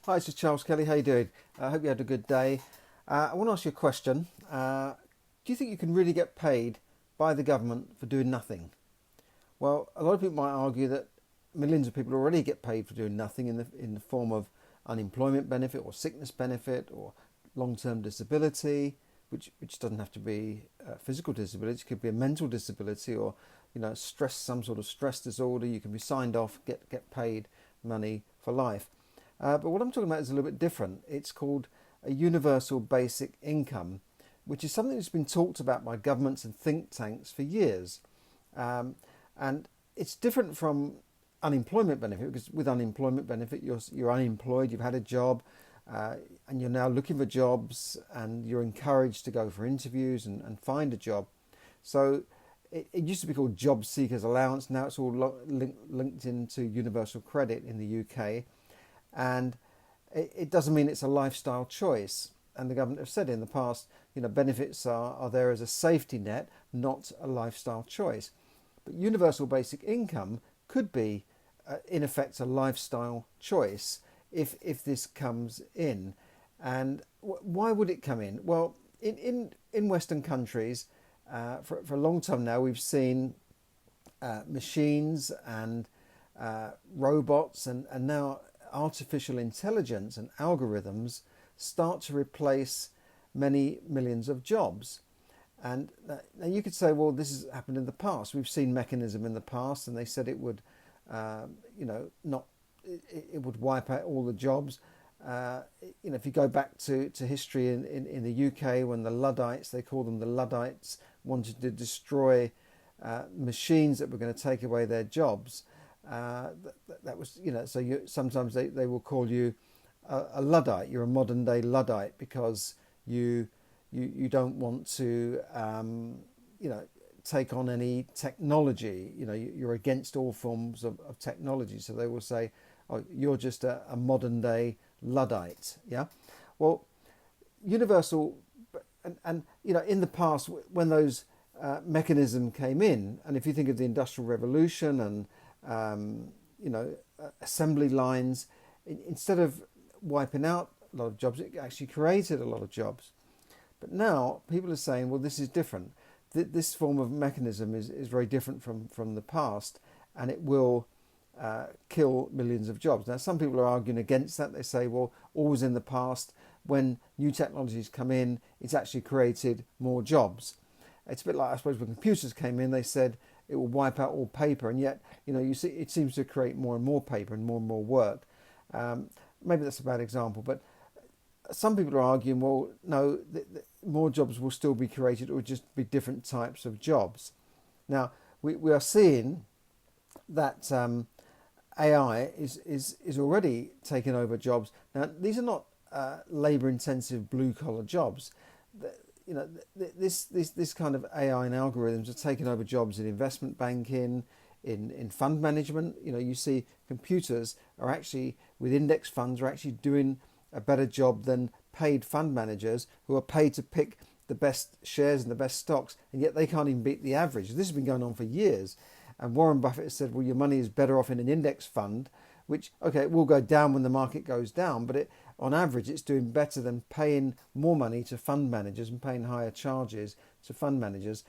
Hi, this is Charles Kelly. How you doing? I hope you had a good day. I want to ask you a question. Do you think you can really get paid by the government for doing nothing? Well, a lot of people might argue that millions of people already get paid for doing nothing in the form of unemployment benefit or sickness benefit or long-term disability, which doesn't have to be a physical disability. It could be a mental disability or stress, some sort of stress disorder. You can be signed off, get paid money for life. But what I'm talking about is a little bit different. It's called a universal basic income, which is something that's been talked about by governments and think tanks for years. And it's different from unemployment benefit, because with unemployment benefit, you're unemployed, you've had a job, and you're now looking for jobs, and you're encouraged to go for interviews and find a job. So it used to be called job seekers allowance. Now it's all linked into universal credit in the UK. And it doesn't mean it's a lifestyle choice. And the government have said in the past, benefits are there as a safety net, not a lifestyle choice. But universal basic income could be, in effect, a lifestyle choice if this comes in. And why would it come in? Well, in Western countries, for a long time now, we've seen machines and robots and now artificial intelligence and algorithms start to replace many millions of jobs. And now you could say, well, this has happened in the past. We've seen mechanism in the past, and they said it would, it would wipe out all the jobs. If you go back to history in the UK, when the Luddites, they call them the Luddites, wanted to destroy machines that were going to take away their jobs. That was, so sometimes they will call you a Luddite. You're a modern day Luddite because you don't want to, take on any technology. You're against all forms of technology. So they will say, oh, you're just a modern day Luddite. Yeah. Well, universal, and in the past when those mechanism came in, and if you think of the Industrial Revolution and assembly lines, instead of wiping out a lot of jobs, it actually created a lot of jobs. But now people are saying, well, this is different. This form of mechanism is very different from the past, and it will kill millions of jobs. Now, some people are arguing against that. They say, well, always in the past, when new technologies come in, it's actually created more jobs. It's a bit like, I suppose, when computers came in, they said it will wipe out all paper, and yet, you see, it seems to create more and more paper and more work. Maybe that's a bad example, but some people are arguing, well, no, more jobs will still be created, it will just be different types of jobs. Now, we are seeing that AI is already taking over jobs. Now, these are not labour-intensive blue-collar jobs. This kind of AI and algorithms are taking over jobs in investment banking, in fund management. You see computers are actually, with index funds, are actually doing a better job than paid fund managers who are paid to pick the best shares and the best stocks, and yet they can't even beat the average. This has been going on for years. And Warren Buffett has said, well, your money is better off in an index fund, which, okay, it will go down when the market goes down, but on average, it's doing better than paying more money to fund managers and paying higher charges to fund managers.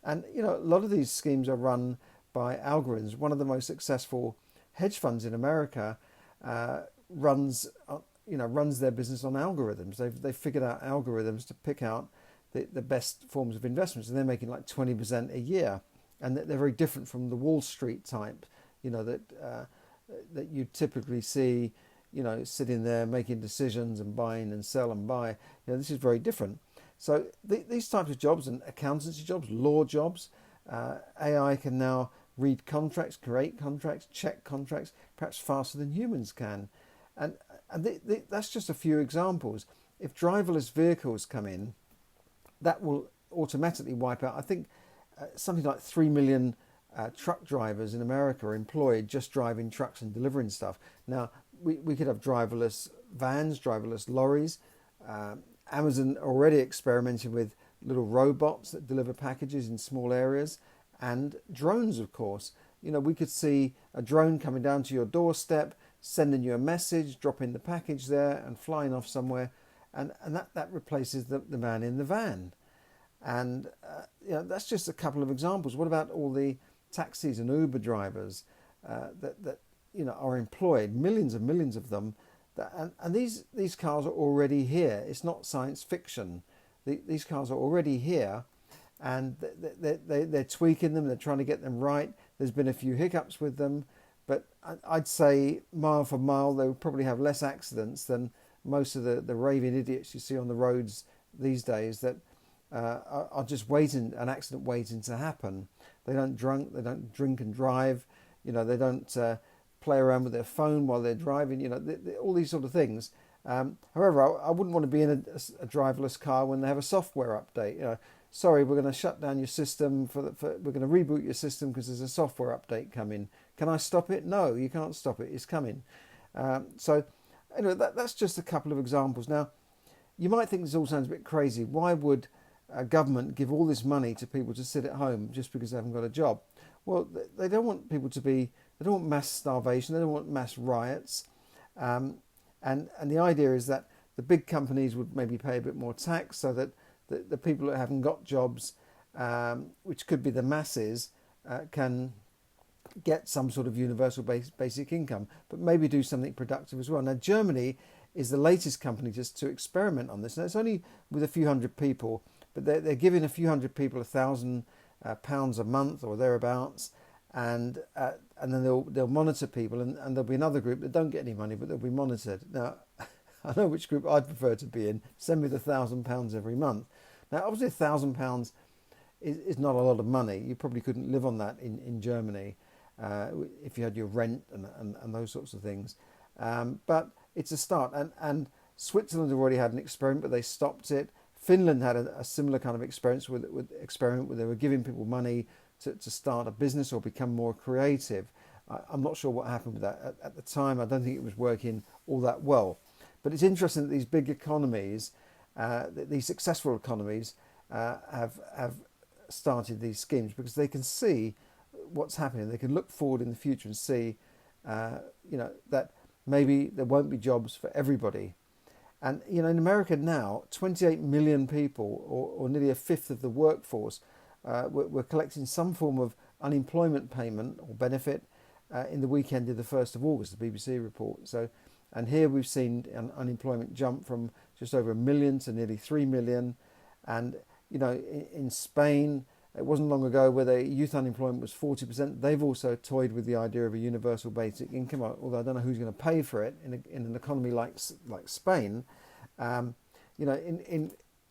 And, a lot of these schemes are run by algorithms. One of the most successful hedge funds in America runs their business on algorithms. They've figured out algorithms to pick out the best forms of investments, and they're making like 20% a year. And they're very different from the Wall Street type, that you typically see, sitting there making decisions and buying and sell and buy. This is very different. So these types of jobs, and accountancy jobs, law jobs, AI can now read contracts, create contracts, check contracts, perhaps faster than humans can. And that's just a few examples. If driverless vehicles come in, that will automatically wipe out, I think, something like 3 million truck drivers in America are employed just driving trucks and delivering stuff. Now, we could have driverless vans, driverless lorries. Amazon already experimenting with little robots that deliver packages in small areas, and drones, of course. We could see a drone coming down to your doorstep, sending you a message, dropping the package there and flying off somewhere. And that replaces the man in the van. And that's just a couple of examples. What about all the taxis and Uber drivers that are employed, millions and millions of them, and these cars are already here. It's not science fiction. These cars are already here, and they're tweaking them. They're trying to get them right. There's been a few hiccups with them, but I'd say mile for mile they will probably have less accidents than most of the raving idiots you see on the roads these days that are just an accident waiting to happen. They don't drink and drive. They don't play around with their phone while they're driving. All these sort of things. However, I wouldn't want to be in a driverless car when they have a software update. Sorry, we're going to shut down your system we're going to reboot your system because there's a software update coming. Can I stop it? No, you can't stop it. It's coming. So anyway, that's just a couple of examples. Now, you might think this all sounds a bit crazy. Why would a government give all this money to people to sit at home just because they haven't got a job? Well, they don't want people they don't want mass starvation. They don't want mass riots. And the idea is that the big companies would maybe pay a bit more tax so that the people that haven't got jobs, which could be the masses, can get some sort of universal basic income, but maybe do something productive as well. Now, Germany is the latest company just to experiment on this. Now, it's only with a few hundred people, but they're giving a few hundred people £1,000 a month or thereabouts, and then they'll monitor people, and there'll be another group that don't get any money, but they'll be monitored. Now, I know which group I'd prefer to be in. Send me the £1,000 every month. Now, obviously, £1,000 is not a lot of money. You probably couldn't live on that in Germany if you had your rent and those sorts of things. But it's a start. And Switzerland already had an experiment, but they stopped it. Finland had a similar kind of experiment where they were giving people money to start a business or become more creative. I'm not sure what happened with that. At the time, I don't think it was working all that well. But it's interesting that these big economies, these successful economies, have started these schemes because they can see what's happening. They can look forward in the future and see, that maybe there won't be jobs for everybody. And in America now, 28 million people, or nearly a fifth of the workforce, were collecting some form of unemployment payment or benefit in the weekend of the 1st of August, the BBC report. And here we've seen unemployment jump from just over 1 million to nearly 3 million. And, in Spain, it wasn't long ago where the youth unemployment was 40%. They've also toyed with the idea of a universal basic income, although I don't know who's going to pay for it in an economy like Spain.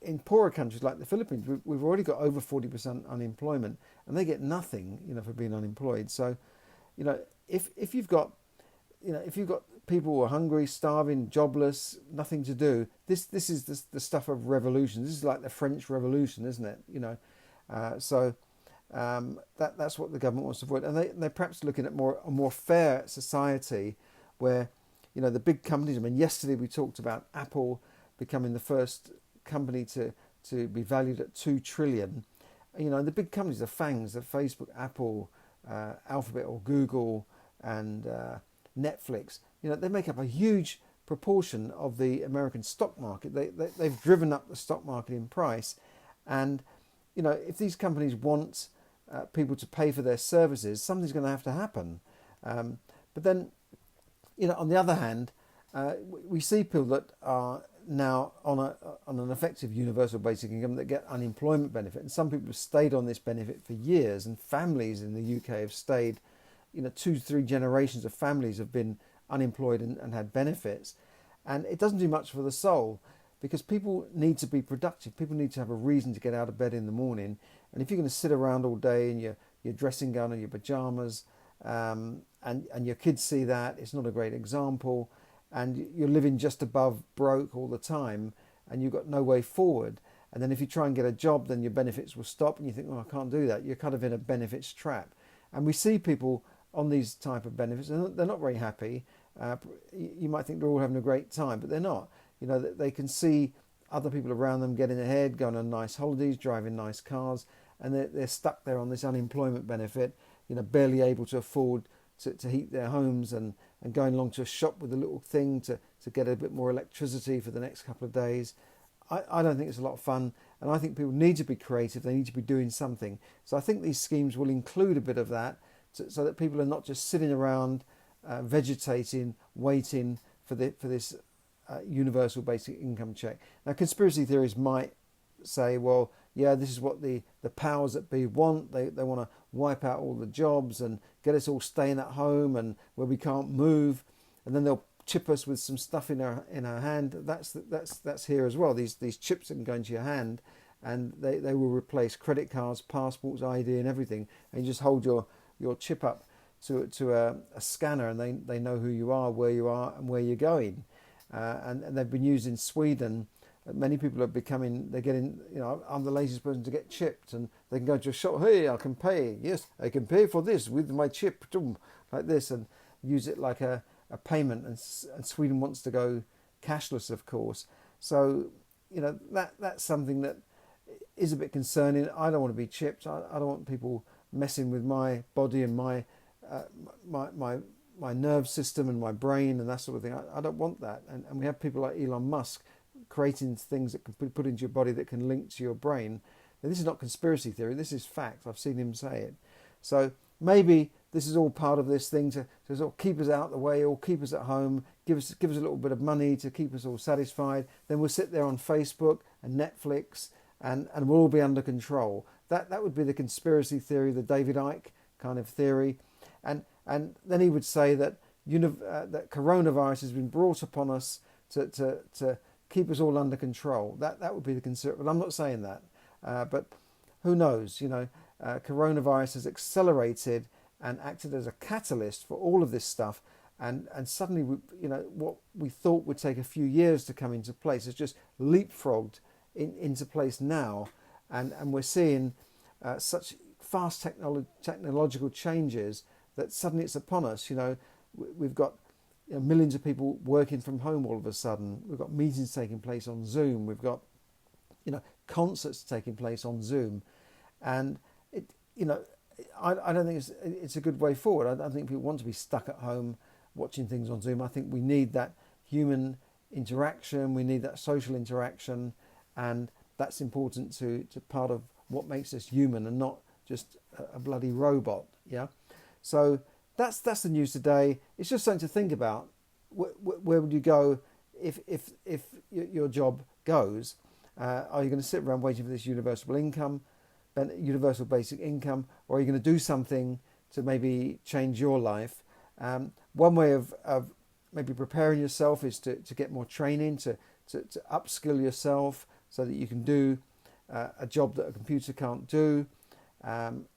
In poorer countries like the Philippines, we've already got over 40% unemployment, and they get nothing, for being unemployed. So, if you've got people who are hungry, starving, jobless, nothing to do, this is the stuff of revolution. This is like the French Revolution, isn't it? That's what the government wants to avoid, and they're perhaps looking at a more fair society where the big companies. I mean, yesterday we talked about Apple becoming the first company to be valued at 2 trillion. The big companies, the FANGs, the Facebook, Apple, Alphabet or Google, and Netflix. They make up a huge proportion of the American stock market. They've driven up the stock market in price, and if these companies want people to pay for their services, something's going to have to happen. But then, on the other hand, we see people that are now on an effective universal basic income that get unemployment benefit, and some people have stayed on this benefit for years, and families in the UK have stayed. 2-3 generations of families have been unemployed and had benefits, and it doesn't do much for the soul. Because people need to be productive. People need to have a reason to get out of bed in the morning. And if you're going to sit around all day in your dressing gown or your pajamas, and your kids see that, it's not a great example. And you're living just above broke all the time, and you've got no way forward. And then if you try and get a job, then your benefits will stop, and you think, I can't do that. You're kind of in a benefits trap. And we see people on these type of benefits, and they're not very happy. You might think they're all having a great time, but they're not. They can see other people around them getting ahead, going on nice holidays, driving nice cars, and they're stuck there on this unemployment benefit, barely able to afford to heat their homes and and going along to a shop with a little thing to get a bit more electricity for the next couple of days. I don't think it's a lot of fun, and I think people need to be creative. They need to be doing something. So I think these schemes will include a bit of that, so that people are not just sitting around vegetating, waiting for this universal basic income check. Now, conspiracy theories might say, well, yeah, this is what the powers that be want. They want to wipe out all the jobs and get us all staying at home and where we can't move, and then they'll chip us with some stuff in our hand. That's here as well. These chips that can go into your hand, and they will replace credit cards, passports, ID, and everything. And you just hold your chip up to a scanner, and they know who you are, and where you're going. And they've been used in Sweden. Many people are getting, I'm the laziest person to get chipped, and they can go to a shop, hey, I can pay. Yes, I can pay for this with my chip, like this, and use it like a payment. And Sweden wants to go cashless, of course. So, that's something that is a bit concerning. I don't want to be chipped. I don't want people messing with my body and my nerve system and my brain and that sort of thing. I don't want that. And we have people like Elon Musk creating things that can be put into your body that can link to your brain. Now, this is not conspiracy theory. This is fact. I've seen him say it. So maybe this is all part of this thing to sort of keep us out of the way, or keep us at home, give us a little bit of money to keep us all satisfied. Then we'll sit there on Facebook and Netflix, and we'll all be under control. That would be the conspiracy theory, the David Icke kind of theory. And then he would say that that coronavirus has been brought upon us to keep us all under control. That would be the conspiracy. But I'm not saying that. But who knows? Coronavirus has accelerated and acted as a catalyst for all of this stuff. And suddenly, what we thought would take a few years to come into place has just leapfrogged into place now. And we're seeing such fast technological changes that suddenly it's upon us. We've got millions of people working from home all of a sudden. We've got meetings taking place on Zoom. We've got, concerts taking place on Zoom. And, I don't think it's a good way forward. I don't think people want to be stuck at home watching things on Zoom. I think we need that human interaction. We need that social interaction. And that's important to part of what makes us human and not just a bloody robot. Yeah. So that's the news today. It's just something to think about. Where would you go if your job goes? Are you going to sit around waiting for this universal basic income, or are you going to do something to maybe change your life? One way of maybe preparing yourself is to get more training, to upskill yourself so that you can do a job that a computer can't do.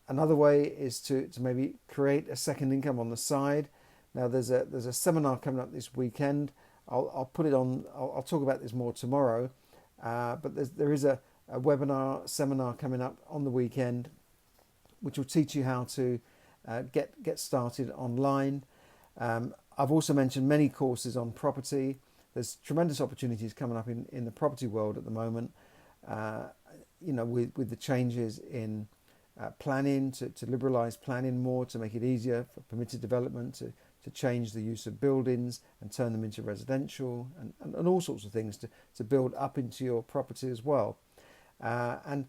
Another way is to maybe create a second income on the side. Now there's a seminar coming up this weekend. I'll put it on. I'll talk about this more tomorrow. But there is a seminar coming up on the weekend, which will teach you how to get started online. I've also mentioned many courses on property. There's tremendous opportunities coming up in the property world at the moment. With the changes in planning, to liberalise planning more, to make it easier for permitted development, to change the use of buildings and turn them into residential, and all sorts of things to build up into your property as well. I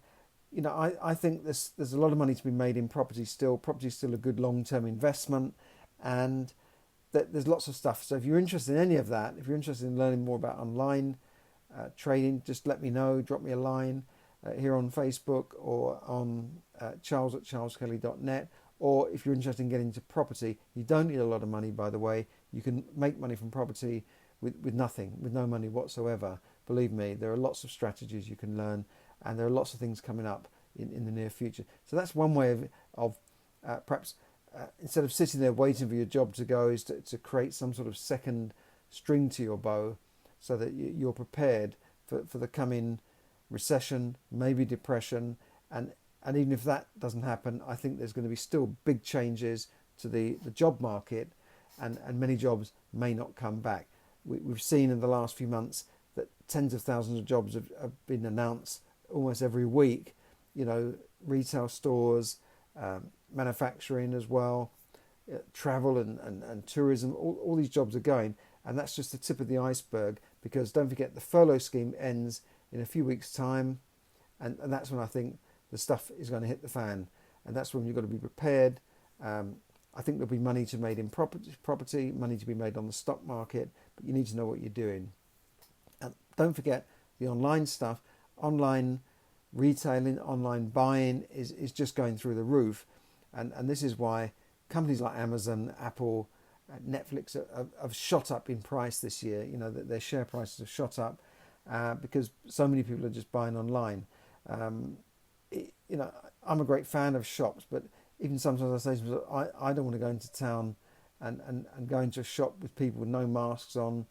think there's a lot of money to be made in property still. Property is still a good long-term investment, and there's lots of stuff. So if you're interested in any of that, if you're interested in learning more about online trading, just let me know. Drop me a line here on Facebook or on charles@charleskelly.net. Or if you're interested in getting into property, you don't need a lot of money, by the way. You can make money from property with nothing, with no money whatsoever. Believe me, there are lots of strategies you can learn, and there are lots of things coming up in the near future. So that's one way of perhaps instead of sitting there waiting for your job to go, is to create some sort of second string to your bow, so that you're prepared for the coming recession, maybe depression, and even if that doesn't happen, I think there's going to be still big changes to the job market, and many jobs may not come back. We've seen in the last few months that tens of thousands of jobs have been announced almost every week. Retail stores, manufacturing as well, travel and tourism, all these jobs are going, and that's just the tip of the iceberg, because don't forget the furlough scheme ends in a few weeks' time, and that's when I think the stuff is going to hit the fan, and that's when you've got to be prepared. I think there'll be money to be made in property, money to be made on the stock market, but you need to know what you're doing. And don't forget the online stuff, online retailing, online buying is just going through the roof, and this is why companies like Amazon, Apple, Netflix have shot up in price this year. You know, that their share prices have shot up because so many people are just buying online. You know, I'm a great fan of shops, but even sometimes I say to myself, I don't want to go into town and go into a shop with people with no masks on,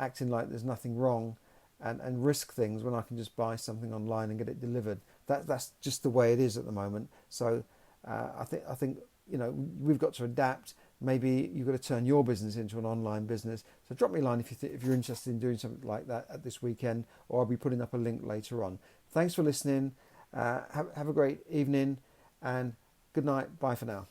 acting like there's nothing wrong, and risk things when I can just buy something online and get it delivered. That's just the way it is at the moment. So I think you know, we've got to adapt. Maybe you've got to turn your business into an online business. So drop me a line if you're interested in doing something like that at this weekend, or I'll be putting up a link later on. Thanks for listening. Have a great evening, and good night. Bye for now.